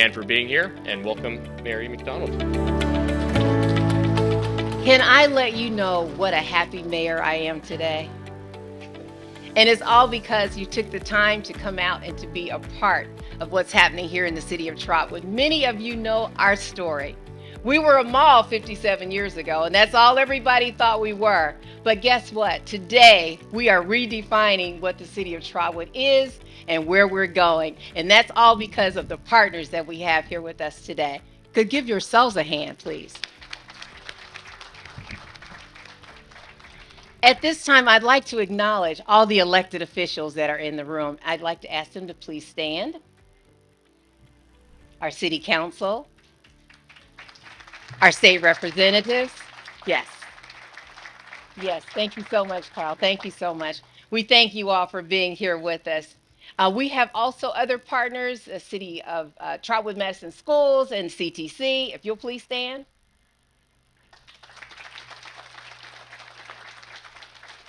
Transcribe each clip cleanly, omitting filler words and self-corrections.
again for being here, and welcome, Mary McDonald. Can I let you know what a happy mayor I am today? And it's all because you took the time to come out and to be a part of what's happening here in the city of Trotwood. Many of you know our story. We were a mall 57 years ago, and that's all everybody thought we were. But guess what? Today, we are redefining what the city of Trotwood is and where we're going. And that's all because of the partners that we have here with us today. Could give yourselves a hand, please. At this time, I'd like to acknowledge all the elected officials that are in the room. I'd like to ask them to please stand. Our city council, our state representatives. Yes, yes. Thank you so much, Carl. Thank you so much. We thank you all for being here with us. We have also other partners, the City of Trotwood Medicine Schools and CTC. If you'll please stand.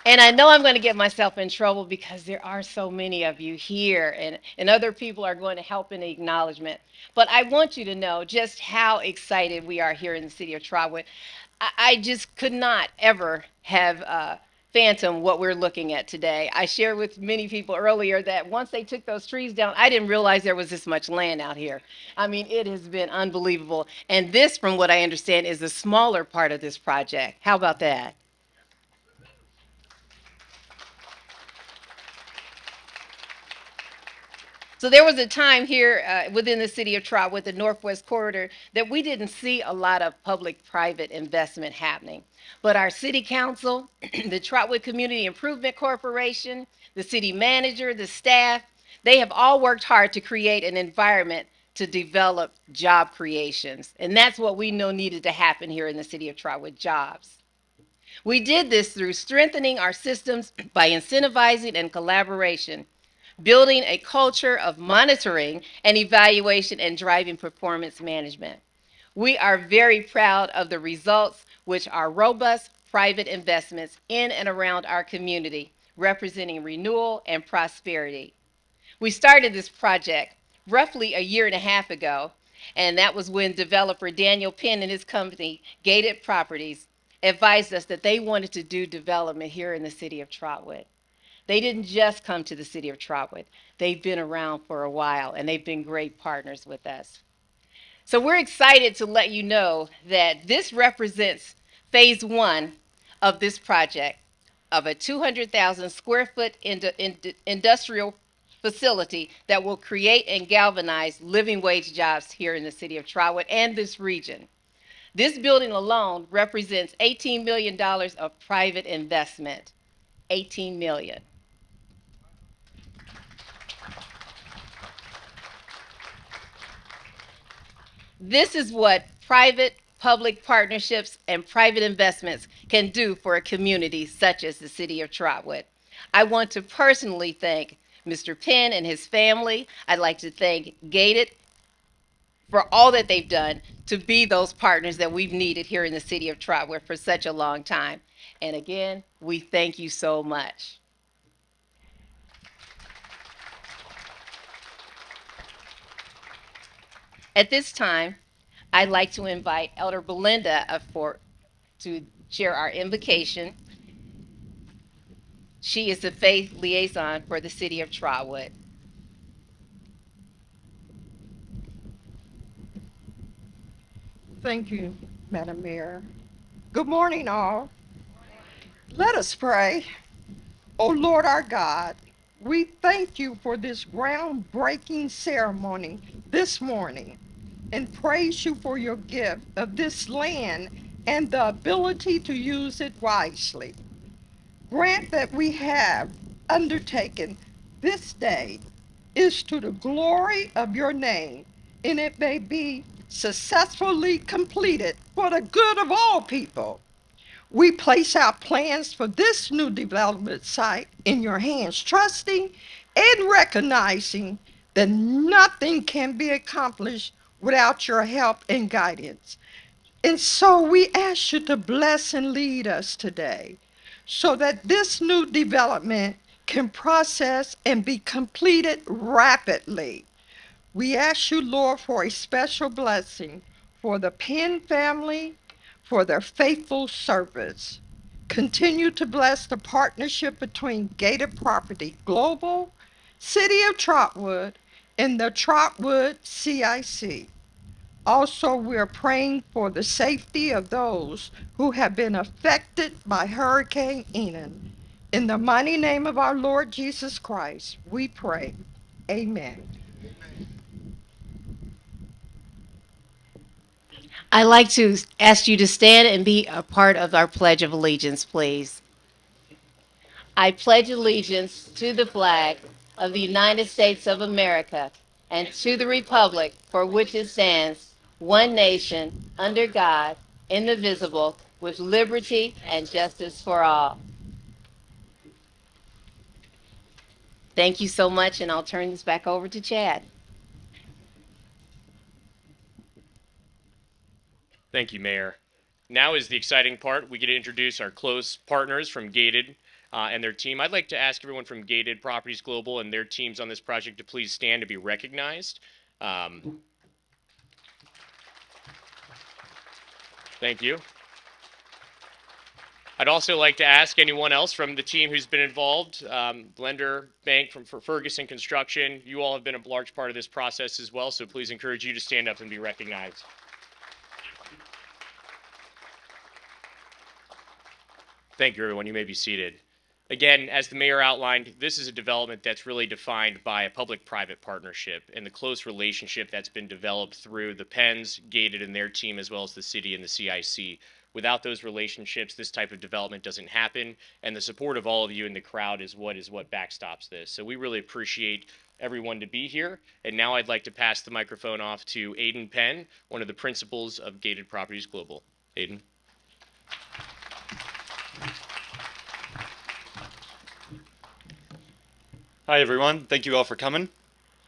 And I know I'm going to get myself in trouble because there are so many of you here, and other people are going to help in the acknowledgement. But I want you to know just how excited we are here in the city of Trotwood. I just could not ever have phantom what we're looking at today. I shared with many people earlier that once they took those trees down, I didn't realize there was this much land out here. I mean, it has been unbelievable. And this, from what I understand, is the smaller part of this project. How about that? So there was a time here within the city of Trotwood, the Northwest Corridor, that we didn't see a lot of public-private investment happening. But our city council, the Trotwood Community Improvement Corporation, the city manager, the staff, they have all worked hard to create an environment to develop job creations. And that's what we know needed to happen here in the city of Trotwood, jobs. We did this through strengthening our systems by incentivizing and collaboration, building a culture of monitoring and evaluation, and driving performance management. We are very proud of the results, which are robust private investments in and around our community, representing renewal and prosperity. We started this project roughly a year and a half ago, and that was when developer Adin Penn and his company, GATED Properties, advised us that they wanted to do development here in the city of Trotwood. They didn't just come to the city of Trotwood. They've been around for a while, and they've been great partners with us. So we're excited to let you know that this represents phase one of this project of a 200,000 square foot industrial facility that will create and galvanize living wage jobs here in the city of Trotwood and this region. This building alone represents $18 million of private investment. 18 million. This is what private public partnerships and private investments can do for a community such as the city of Trotwood. I want to personally thank Mr. Penn and his family. I'd like to thank Gated for all that they've done to be those partners that we've needed here in the city of Trotwood for such a long time. And again, we thank you so much. At this time, I'd like to invite Elder Belinda to share our invocation. She is the faith liaison for the city of Trotwood. Thank you, Madam Mayor. Good morning, all. Let us pray. O Lord our God, we thank you for this groundbreaking ceremony this morning and praise you for your gift of this land and the ability to use it wisely. Grant that we have undertaken this day is to the glory of your name, and it may be successfully completed for the good of all people. We place our plans for this new development site in your hands, trusting and recognizing that nothing can be accomplished without your help and guidance. And so we ask you to bless and lead us today so that this new development can process and be completed rapidly. We ask you, Lord, for a special blessing for the Penn family, for their faithful service. Continue to bless the partnership between Gated Property Global, City of Trotwood, and the Trotwood CIC. Also, we're praying for the safety of those who have been affected by Hurricane Ian. In the mighty name of our Lord Jesus Christ, we pray. Amen. I'd like to ask you to stand and be a part of our Pledge of Allegiance, please. I pledge allegiance to the flag of the United States of America and to the republic for which it stands, one nation, under God, indivisible, with liberty and justice for all. Thank you so much, and I'll turn this back over to Chad. Thank you, Mayor. Now is the exciting part. We get to introduce our close partners from Gated and their team. I'd like to ask everyone from Gated Properties Global and their teams on this project to please stand to be recognized. Thank you. I'd also like to ask anyone else from the team who's been involved, Blender Bank from Ferguson Construction. You all have been a large part of this process as well, so please encourage you to stand up and be recognized. Thank you, everyone. You may be seated. Again, as the mayor outlined, this is a development that's really defined by a public-private partnership and the close relationship that's been developed through the Penns, Gated, and their team, as well as the city and the CIC. Without those relationships, this type of development doesn't happen, and the support of all of you in the crowd is what backstops this. So we really appreciate everyone to be here. And now I'd like to pass the microphone off to Adin Penn, one of the principals of Gated Properties Global. Adin. Hi, everyone. Thank you all for coming.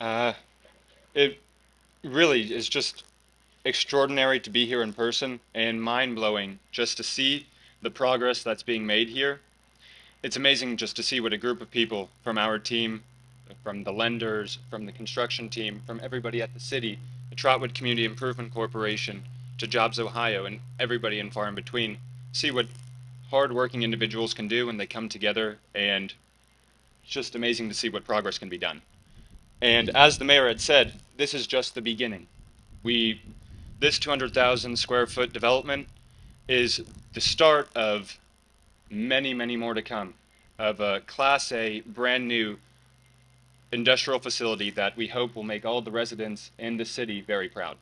It really is just extraordinary to be here in person and mind-blowing just to see the progress that's being made here. It's amazing just to see what a group of people from our team, from the lenders, from the construction team, from everybody at the city, the Trotwood Community Improvement Corporation, to Jobs Ohio, and everybody in far in between, see what hard-working individuals can do when they come together, and it's just amazing to see what progress can be done. And as the mayor had said, this is just the beginning. This 200,000 square foot development is the start of many, many more to come, of a Class A, brand new industrial facility that we hope will make all the residents in the city very proud.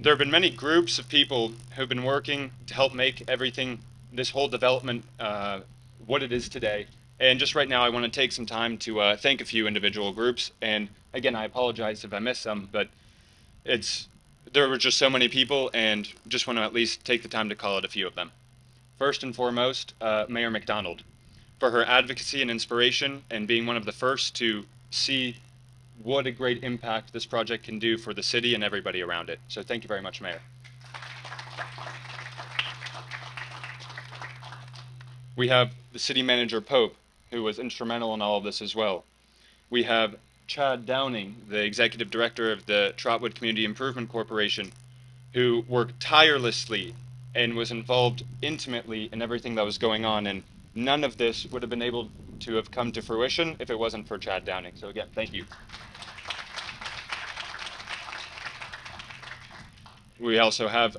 There have been many groups of people who've been working to help make this whole development, what it is today. And just right now, I want to take some time to thank a few individual groups. And again, I apologize if I miss some, but there were just so many people, and just want to at least take the time to call out a few of them. First and foremost, Mayor McDonald, for her advocacy and inspiration, and being one of the first to see what a great impact this project can do for the city and everybody around it. So thank you very much, Mayor. We have the city manager, Pope, who was instrumental in all of this as well. We have Chad Downing, the executive director of the Trotwood Community Improvement Corporation, who worked tirelessly and was involved intimately in everything that was going on, and none of this would have been able to have come to fruition if it wasn't for Chad Downing. So again, thank you. We also have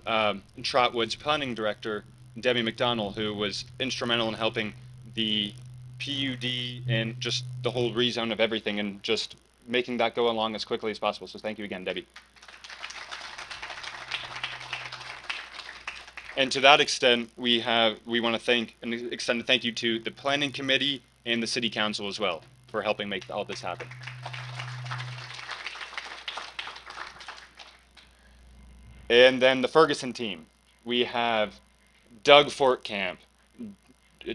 Trotwood's planning director, Debbie McDonald, who was instrumental in helping the PUD and just the whole rezone of everything and just making that go along as quickly as possible. So thank you again, Debbie. And to that extent, we want to thank and extend a thank you to the planning committee and the city council as well for helping make all this happen. And then the Ferguson team. We have Doug Fortcamp,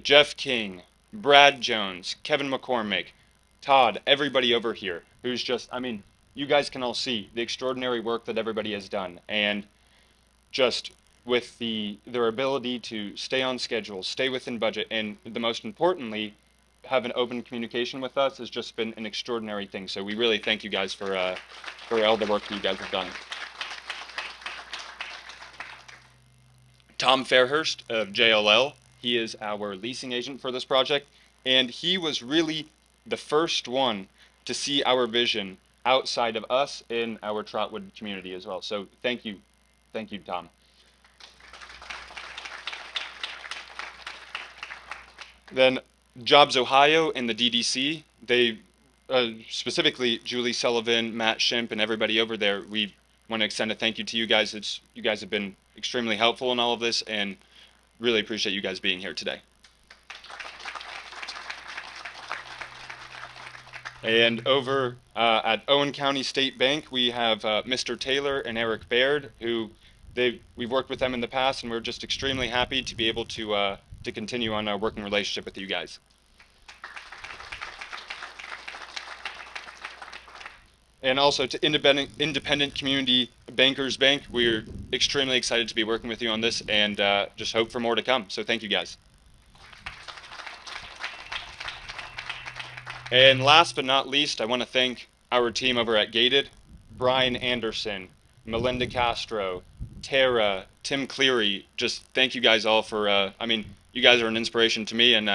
Jeff King, Brad Jones, Kevin McCormick, Todd, everybody over here who's just, I mean, you guys can all see the extraordinary work that everybody has done. And just with their ability to stay on schedule, stay within budget, and the most importantly, have an open communication with us has just been an extraordinary thing. So we really thank you guys for all the work that you guys have done. Tom Fairhurst of JLL, he is our leasing agent for this project, and he was really the first one to see our vision outside of us in our Trotwood community as well. So thank you, Tom. Then Jobs Ohio and the DDC, they specifically Julie Sullivan, Matt Shimp, and everybody over there. We want to extend a thank you to you guys. You guys have been extremely helpful in all of this, and really appreciate you guys being here today. And over at Owen County State Bank, we have Mr. Taylor and Eric Baird, who we've worked with them in the past, and we're just extremely happy to be able to continue on our working relationship with you guys. And also to Independent Community Bankers Bank, we're extremely excited to be working with you on this, and just hope for more to come. So thank you guys. And last but not least, I want to thank our team over at GATED, Brian Anderson, Melinda Castro, Tara, Tim Cleary. Just thank you guys all for, I mean, you guys are an inspiration to me, and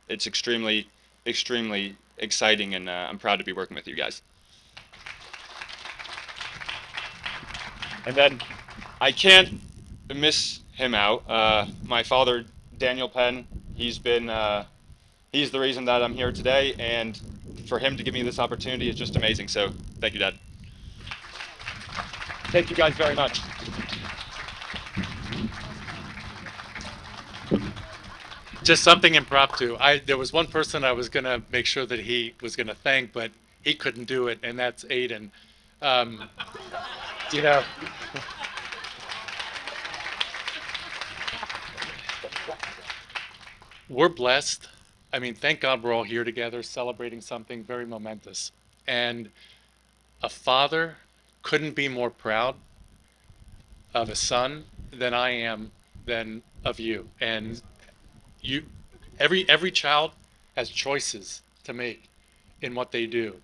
it's extremely, extremely exciting, and I'm proud to be working with you guys. And then I can't miss him out. My father, Daniel Penn, he's the reason that I'm here today, and for him to give me this opportunity is just amazing. So thank you, Dad. Thank you guys very much. Just something impromptu. There was one person I was going to make sure that he was going to thank, but he couldn't do it, and that's Adin. You know, we're blessed. I mean, thank God we're all here together celebrating something very momentous. And a father couldn't be more proud of a son than I am than of you. And you, every child has choices to make in what they do.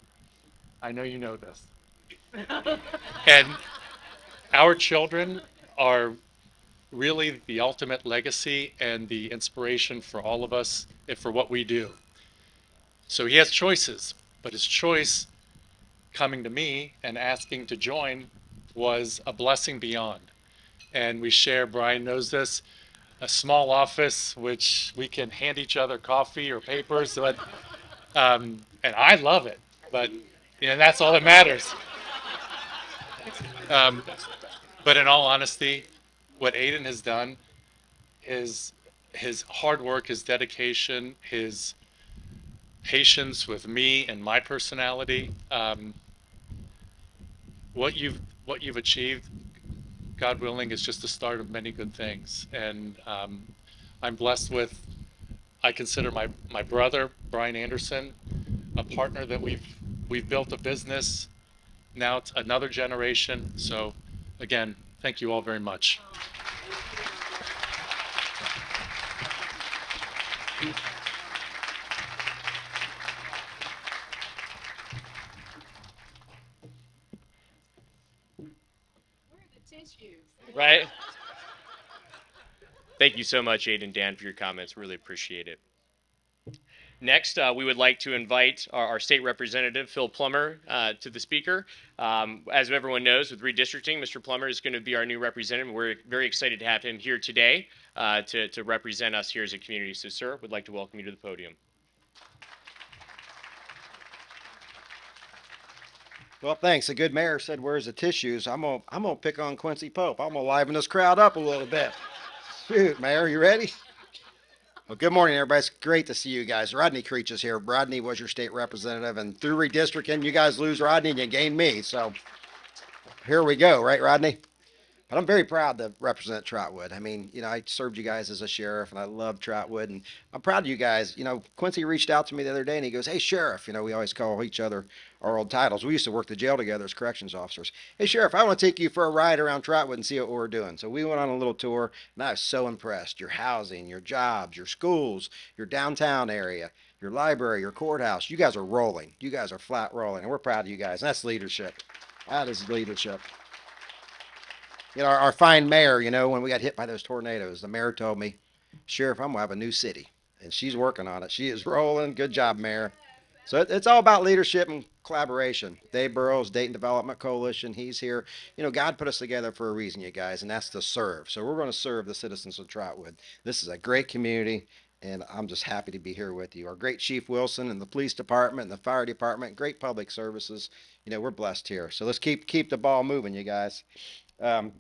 I know you know this. And our children are really the ultimate legacy and the inspiration for all of us and for what we do. So he has choices, but his choice coming to me and asking to join was a blessing beyond. And we share, Brian knows this, a small office which we can hand each other coffee or papers, but, and I love it, but that's all that matters. But in all honesty, what Adin has done is his hard work, his dedication, his patience with me and my personality. What you've achieved, God willing, is just the start of many good things. And I'm blessed with, I consider my brother, Brian Anderson, a partner that we've built a business. Now it's another generation. So again, thank you all very much. Right? Thank you so much, Adin and Dan, for your comments. Really appreciate it. Next, we would like to invite our state representative, Phil Plummer, to the speaker. As everyone knows, with redistricting, Mr. Plummer is going to be our new representative. We're very excited to have him here today to represent us here as a community. So, sir, we'd like to welcome you to the podium. Well, thanks. A good mayor said, "Where's the tissues?" I'm gonna pick on Quincy Pope. I'm gonna liven this crowd up a little bit. Shoot, Mayor, you ready? Well, good morning, everybody. It's great to see you guys. Rodney Creech is here. Rodney was your state representative, and through redistricting, you guys lose Rodney and you gain me. So here we go, right, Rodney? But I'm very proud to represent Trotwood. I mean, I served you guys as a sheriff, and I love Trotwood, and I'm proud of you guys. Quincy reached out to me the other day, and he goes, "Hey, Sheriff." We always call each other our old titles. We used to work the jail together as corrections officers. "Hey, Sheriff, I want to take you for a ride around Trotwood and see what we're doing." So we went on a little tour, and I was so impressed. Your housing, your jobs, your schools, your downtown area, your library, your courthouse. You guys are rolling. You guys are flat rolling, and we're proud of you guys. And that's leadership. That is leadership. Our fine mayor, when we got hit by those tornadoes, the mayor told me, "Sheriff, I'm going to have a new city." And she's working on it. She is rolling. Good job, Mayor. So it's all about leadership and collaboration. Dave Burrows, Dayton Development Coalition, he's here. God put us together for a reason, you guys, and that's to serve. So we're going to serve the citizens of Trotwood. This is a great community, and I'm just happy to be here with you. Our great Chief Wilson and the police department and the fire department, great public services. We're blessed here. So let's keep the ball moving, you guys. Um,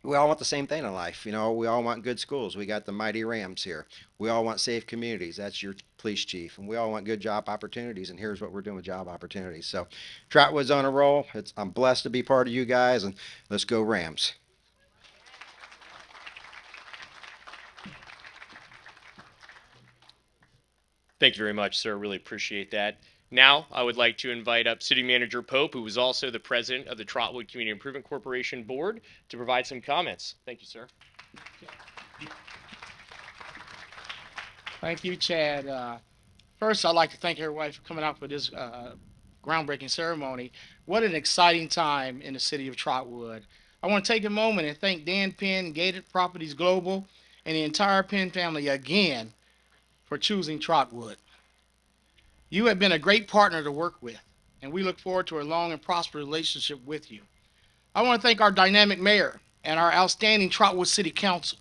we all want the same thing in life. We all want good schools. We got the mighty Rams here. We all want safe communities. That's your police chief. And we all want good job opportunities. And here's what we're doing with job opportunities. So Trotwood's on a roll. I'm blessed to be part of you guys. And let's go Rams. Thank you very much, sir. Really appreciate that. Now, I would like to invite up City Manager Pope, who is also the president of the Trotwood Community Improvement Corporation Board, to provide some comments. Thank you, sir. Thank you, Chad. First, I'd like to thank everybody for coming out for this groundbreaking ceremony. What an exciting time in the city of Trotwood. I want to take a moment and thank Dan Penn, GATED Properties Global, and the entire Penn family again for choosing Trotwood. You have been a great partner to work with, and we look forward to a long and prosperous relationship with you. I want to thank our dynamic mayor and our outstanding Trotwood City Council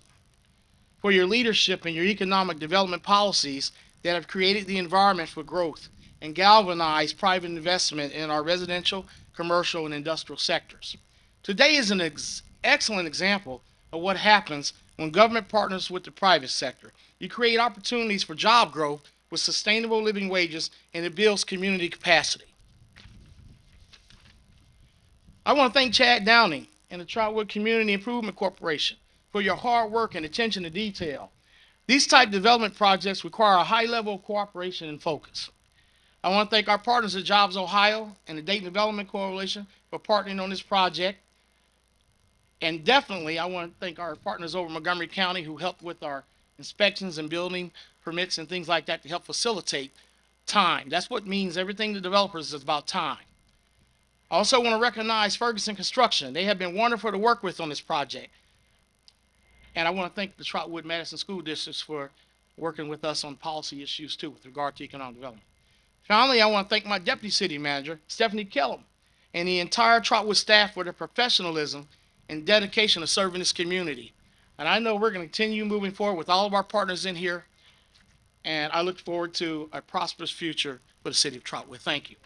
for your leadership and your economic development policies that have created the environment for growth and galvanized private investment in our residential, commercial, and industrial sectors. Today is an excellent example of what happens when government partners with the private sector. You create opportunities for job growth with sustainable living wages, and it builds community capacity. I want to thank Chad Downing and the Trotwood Community Improvement Corporation for your hard work and attention to detail. These type development projects require a high level of cooperation and focus. I want to thank our partners at Jobs Ohio and the Dayton Development Coalition for partnering on this project. And definitely, I want to thank our partners over Montgomery County who helped with our inspections and building permits and things like that to help facilitate time. That's what means everything to developers is about time. I also want to recognize Ferguson Construction. They have been wonderful to work with on this project. And I want to thank the Trotwood Madison School Districts for working with us on policy issues too with regard to economic development. Finally, I want to thank my Deputy City Manager, Stephanie Kellum, and the entire Trotwood staff for their professionalism and dedication to serving this community. And I know we're going to continue moving forward with all of our partners in here, and I look forward to a prosperous future for the city of Trotwood. Thank you.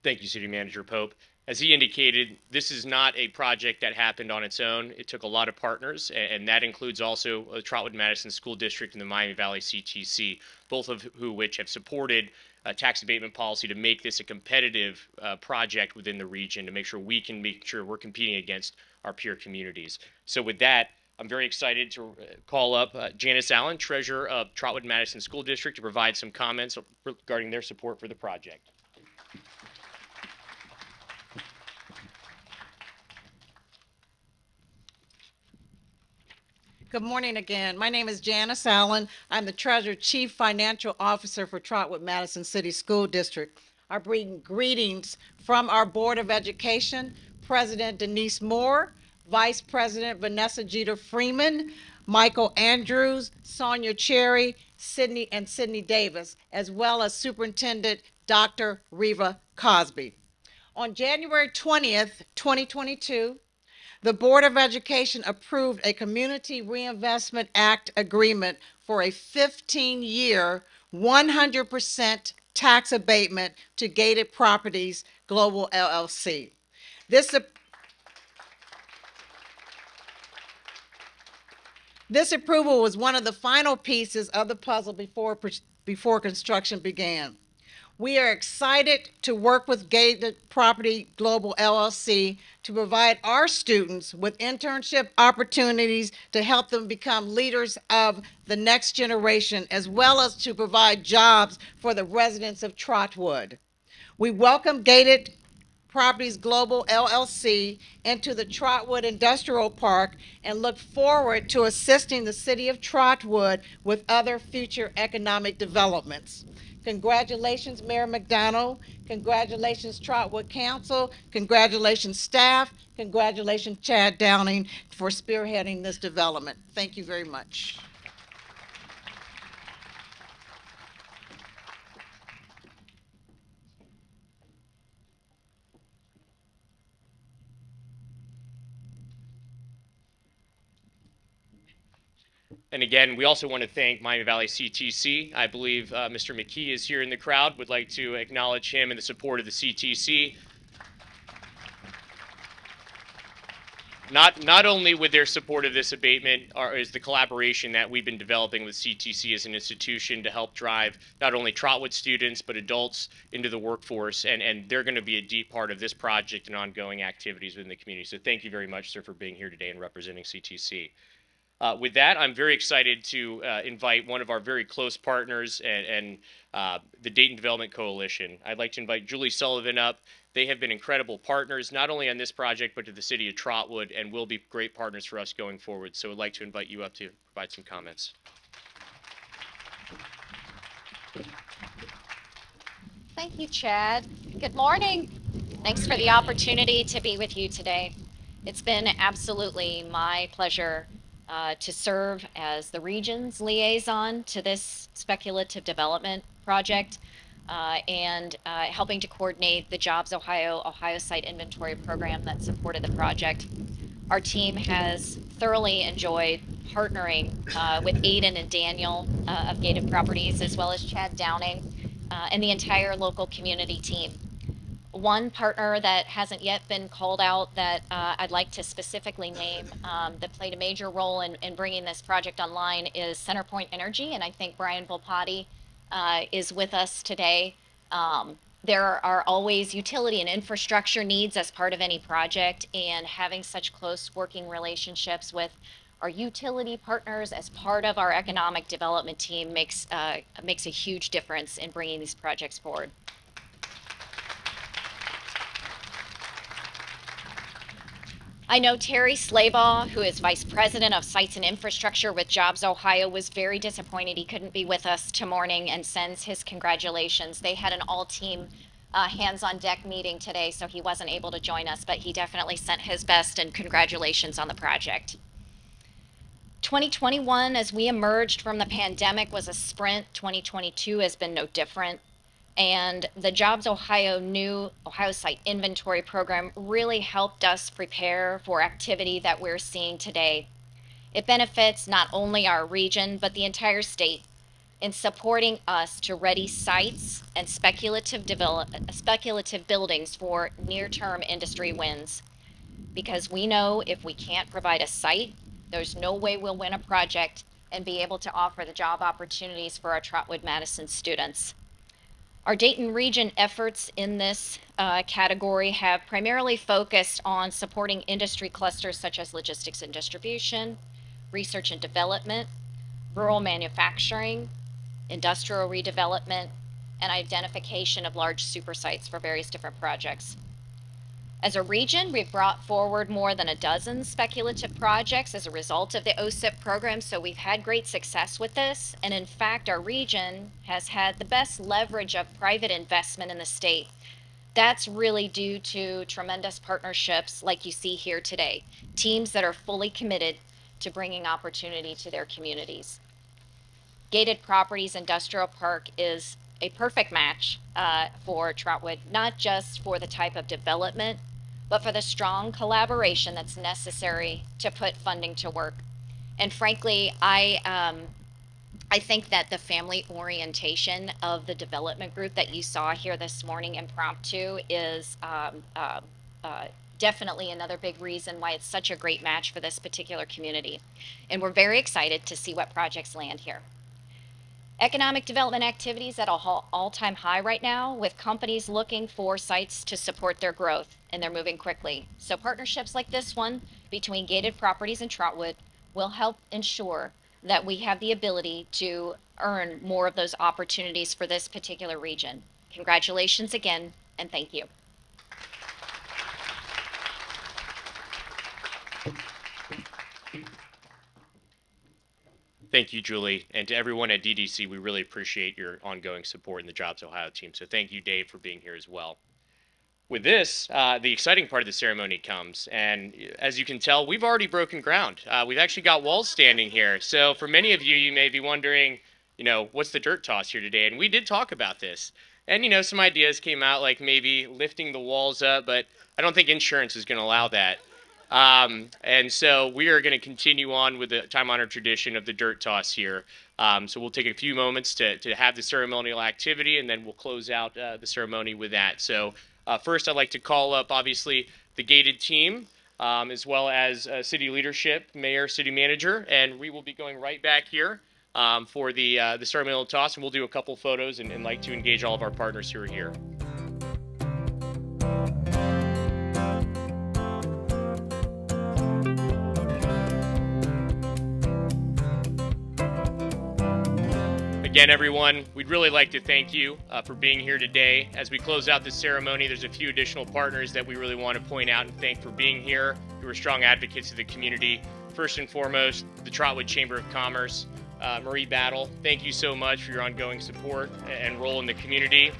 Thank you, City Manager Pope. As he indicated, this is not a project that happened on its own. It took a lot of partners, and that includes also the Trotwood Madison School District and the Miami Valley CTC, both of which have supported tax abatement policy to make this a competitive project within the region, to make sure we're competing against our peer communities. So with that, I'm very excited to call up Janice Allen, Treasurer of Trotwood Madison School District, to provide some comments regarding their support for the project. Good morning again. My name is Janice Allen. I'm the Treasurer Chief Financial Officer for Trotwood Madison City School District. I bring greetings from our Board of Education, President Denise Moore, Vice President Vanessa Jeter Freeman, Michael Andrews, Sonia Cherry, Sydney Davis, as well as Superintendent Dr. Reva Cosby. On January 20th, 2022, the Board of Education approved a Community Reinvestment Act agreement for a 15-year, 100% tax abatement to Gated Properties Global LLC. This approval was one of the final pieces of the puzzle before construction began. We are excited to work with Gated Property Global LLC to provide our students with internship opportunities to help them become leaders of the next generation, as well as to provide jobs for the residents of Trotwood. We welcome Gated Properties Global LLC into the Trotwood Industrial Park and look forward to assisting the City of Trotwood with other future economic developments. Congratulations, Mayor McDonald. Congratulations, Trotwood Council. Congratulations, staff. Congratulations, Chad Downing, for spearheading this development. Thank you very much. And again, we also want to thank Miami Valley CTC. I believe Mr. McKee is here in the crowd. Would like to acknowledge him and the support of the CTC. Not only with their support of this abatement is the collaboration that we've been developing with CTC as an institution to help drive not only Trotwood students but adults into the workforce, and they're going to be a deep part of this project and ongoing activities within the community. So thank you very much, sir, for being here today and representing CTC. With that, I'm very excited to invite one of our very close partners and the Dayton Development Coalition. I'd like to invite Julie Sullivan up. They have been incredible partners, not only on this project, but to the city of Trotwood, and will be great partners for us going forward. So I'd like to invite you up to provide some comments. Thank you, Chad. Good morning. Thanks for the opportunity to be with you today. It's been absolutely my pleasure to serve as the region's liaison to this speculative development project and helping to coordinate the Jobs Ohio Site Inventory Program that supported the project. Our team has thoroughly enjoyed partnering with Adin and Daniel of Gated Properties, as well as Chad Downing and the entire local community team. One partner that hasn't yet been called out that I'd like to specifically name that played a major role in bringing this project online is Centerpoint Energy, and I think Brian Volpati is with us today. There are always utility and infrastructure needs as part of any project, and having such close working relationships with our utility partners as part of our economic development team makes a huge difference in bringing these projects forward. I know Terry Slabaugh, who is Vice President of Sites and Infrastructure with Jobs Ohio, was very disappointed he couldn't be with us tomorrow morning and sends his congratulations. They had an all-team hands-on-deck meeting today, so he wasn't able to join us, but he definitely sent his best and congratulations on the project. 2021, as we emerged from the pandemic, was a sprint. 2022 has been no different. And the Jobs Ohio new Ohio Site Inventory Program really helped us prepare for activity that we're seeing today. It benefits not only our region, but the entire state in supporting us to ready sites and speculative buildings for near-term industry wins. Because we know if we can't provide a site, there's no way we'll win a project and be able to offer the job opportunities for our Trotwood Madison students. Our Dayton region efforts in this category have primarily focused on supporting industry clusters such as logistics and distribution, research and development, rural manufacturing, industrial redevelopment, and identification of large super sites for various different projects. As a region, we've brought forward more than a dozen speculative projects as a result of the OSIP program, so we've had great success with this. And in fact, our region has had the best leverage of private investment in the state. That's really due to tremendous partnerships like you see here today, teams that are fully committed to bringing opportunity to their communities. Gated Properties Industrial Park is a perfect match for Trotwood, not just for the type of development, but for the strong collaboration that's necessary to put funding to work. And frankly, I think that the family orientation of the development group that you saw here this morning, impromptu, is definitely another big reason why it's such a great match for this particular community. And we're very excited to see what projects land here. Economic development activities at an all-time high right now, with companies looking for sites to support their growth, and they're moving quickly. So partnerships like this one between Gated Properties and Trotwood will help ensure that we have the ability to earn more of those opportunities for this particular region. Congratulations again, and thank you. Thank you, Julie. And to everyone at DDC, we really appreciate your ongoing support in the Jobs Ohio team. So thank you, Dave, for being here as well. With this, the exciting part of the ceremony comes. And as you can tell, we've already broken ground. We've actually got walls standing here. So for many of you, you may be wondering, what's the dirt toss here today? And we did talk about this. And, some ideas came out like maybe lifting the walls up, but I don't think insurance is going to allow that. And so we are going to continue on with the time-honored tradition of the dirt toss here. So we'll take a few moments to have the ceremonial activity, and then we'll close out the ceremony with that. So first, I'd like to call up, obviously, the Gated team, as well as city leadership, mayor, city manager, and we will be going right back here for the ceremonial toss, and we'll do a couple photos and like to engage all of our partners who are here. Again, everyone, we'd really like to thank you for being here today. As we close out this ceremony, there's a few additional partners that we really want to point out and thank for being here. You are strong advocates of the community. First and foremost, the Trotwood Chamber of Commerce. Marie Battle, thank you so much for your ongoing support and role in the community.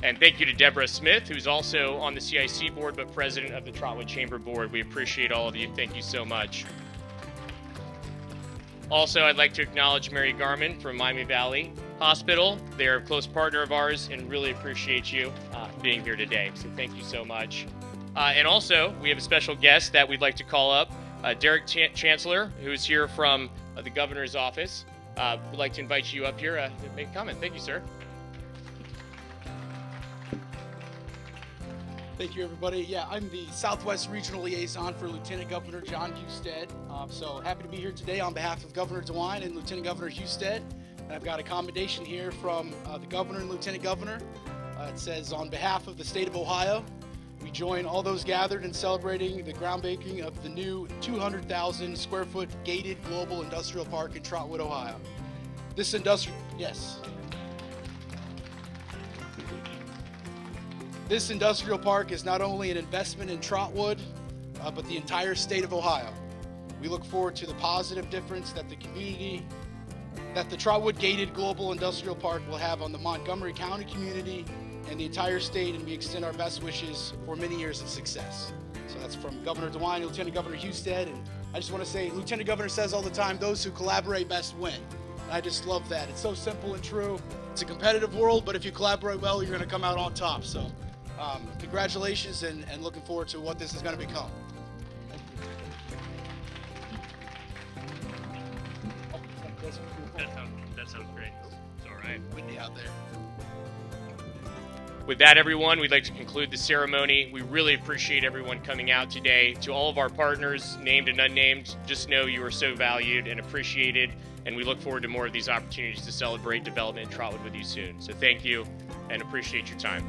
And thank you to Deborah Smith, who's also on the CIC board, but president of the Trotwood Chamber Board. We appreciate all of you. Thank you so much. Also, I'd like to acknowledge Mary Garman from Miami Valley Hospital. They're a close partner of ours and really appreciate you being here today. So thank you so much. And also, we have a special guest that we'd like to call up, Derek Chancellor, who's here from the governor's office. We'd like to invite you up here to make a comment. Thank you, sir. Thank you, everybody. Yeah, I'm the Southwest Regional Liaison for Lieutenant Governor John Husted. So happy to be here today on behalf of Governor DeWine and Lieutenant Governor Husted. And I've got a commendation here from the Governor and Lieutenant Governor. It says, on behalf of the state of Ohio, we join all those gathered in celebrating the groundbreaking of the new 200,000 square foot gated global industrial park in Trotwood, Ohio. This This industrial park is not only an investment in Trotwood, but the entire state of Ohio. We look forward to the positive difference that the Trotwood Gated Global Industrial Park will have on the Montgomery County community and the entire state, and we extend our best wishes for many years of success. So that's from Governor DeWine, Lieutenant Governor Husted, and I just want to say, Lieutenant Governor says all the time, those who collaborate best win. And I just love that. It's so simple and true. It's a competitive world, but if you collaborate well, you're going to come out on top. So congratulations, and looking forward to what this is going to become. That sounds great. It's all right. Windy out there. With that, everyone, we'd like to conclude the ceremony. We really appreciate everyone coming out today. To all of our partners, named and unnamed, just know you are so valued and appreciated, and we look forward to more of these opportunities to celebrate development in Trotwood with you soon. So thank you, and appreciate your time.